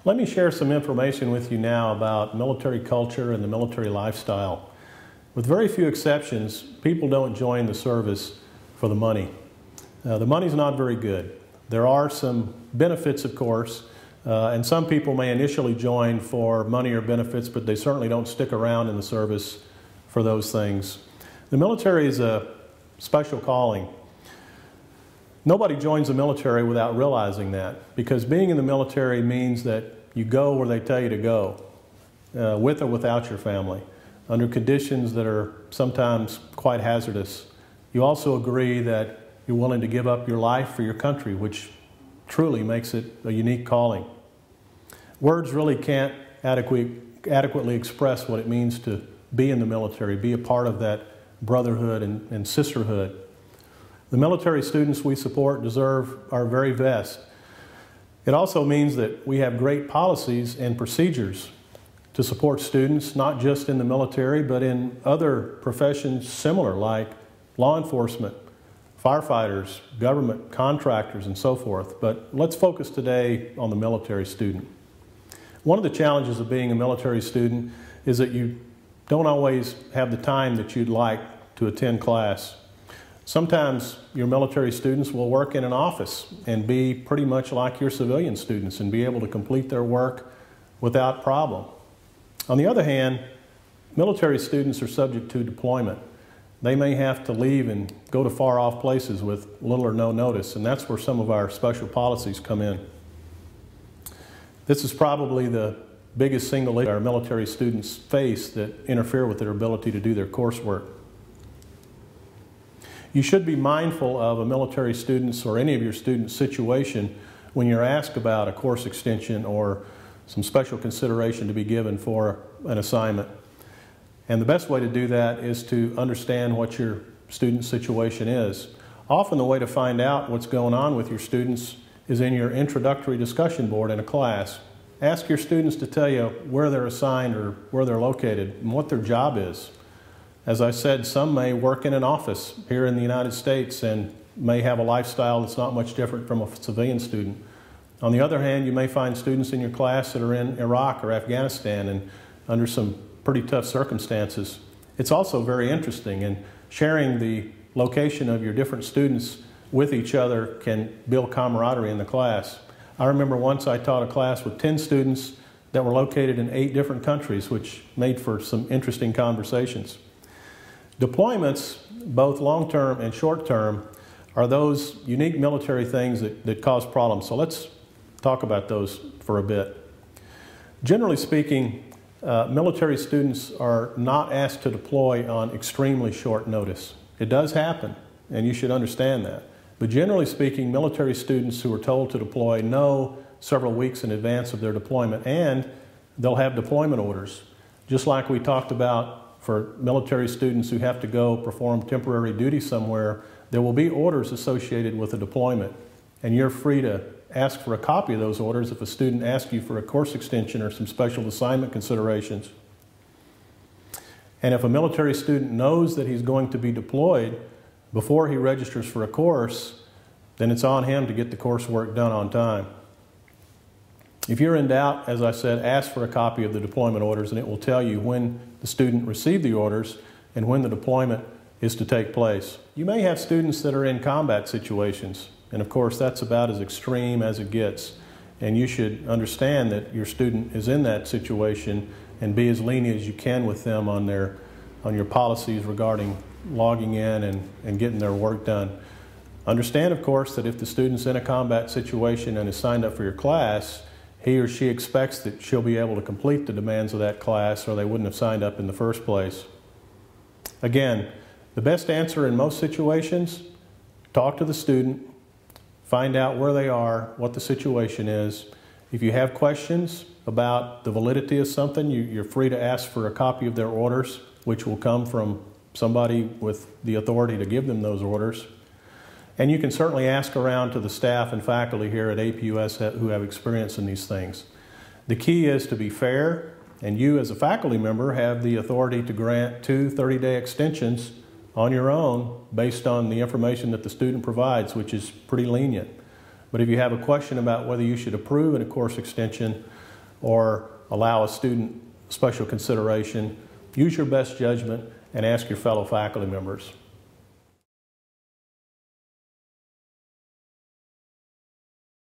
Let me share some information with you now about military culture and the military lifestyle. With very few exceptions, people don't join the service for the money. The money's not very good. There are some benefits, of course, and some people may initially join for money or benefits, but they certainly don't stick around in the service for those things. The military is a special calling. Nobody joins the military without realizing that, because being in the military means that you go where they tell you to go, with or without your family, under conditions that are sometimes quite hazardous. You also agree that you're willing to give up your life for your country, which truly makes it a unique calling. Words really can't adequately express what it means to be in the military, be a part of that brotherhood and sisterhood. The military students we support deserve our very best. It also means that we have great policies and procedures to support students, not just in the military, but in other professions similar, like law enforcement, firefighters, government contractors, and so forth. But let's focus today on the military student. One of the challenges of being a military student is that you don't always have the time that you'd like to attend class. Sometimes your military students will work in an office and be pretty much like your civilian students and be able to complete their work without problem. On the other hand, military students are subject to deployment. They may have to leave and go to far-off places with little or no notice, and that's where some of our special policies come in. This is probably the biggest single issue our military students face that interfere with their ability to do their coursework. You should be mindful of a military student's or any of your students' situation when you're asked about a course extension or some special consideration to be given for an assignment. And the best way to do that is to understand what your student's situation is. Often the way to find out what's going on with your students is in your introductory discussion board in a class. Ask your students to tell you where they're assigned or where they're located and what their job is. As I said, some may work in an office here in the United States and may have a lifestyle that's not much different from a civilian student. On the other hand, you may find students in your class that are in Iraq or Afghanistan and under some pretty tough circumstances. It's also very interesting, and sharing the location of your different students with each other can build camaraderie in the class. I remember once I taught a class with 10 students that were located in 8 different countries, which made for some interesting conversations. Deployments, both long-term and short-term, are those unique military things that cause problems. So let's talk about those for a bit. Generally speaking, military students are not asked to deploy on extremely short notice. It does happen, and you should understand that. But generally speaking, military students who are told to deploy know several weeks in advance of their deployment, and they'll have deployment orders. Just like we talked about for military students who have to go perform temporary duty somewhere, there will be orders associated with a deployment, and you're free to ask for a copy of those orders if a student asks you for a course extension or some special assignment considerations. And if a military student knows that he's going to be deployed before he registers for a course, then it's on him to get the coursework done on time. If you're in doubt, as I said, ask for a copy of the deployment orders, and it will tell you when the student received the orders and when the deployment is to take place. You may have students that are in combat situations, and of course that's about as extreme as it gets. And you should understand that your student is in that situation and be as lenient as you can with them on your policies regarding logging in and getting their work done. Understand, of course, that if the student's in a combat situation and is signed up for your class, he or she expects that she'll be able to complete the demands of that class, or they wouldn't have signed up in the first place. Again, the best answer in most situations, talk to the student, find out where they are, what the situation is. If you have questions about the validity of something, you're free to ask for a copy of their orders, which will come from somebody with the authority to give them those orders. And you can certainly ask around to the staff and faculty here at APUS who have experience in these things. The key is to be fair, and you as a faculty member have the authority to grant 2 30-day extensions on your own based on the information that the student provides, which is pretty lenient. But if you have a question about whether you should approve a course extension, or allow a student special consideration, use your best judgment and ask your fellow faculty members.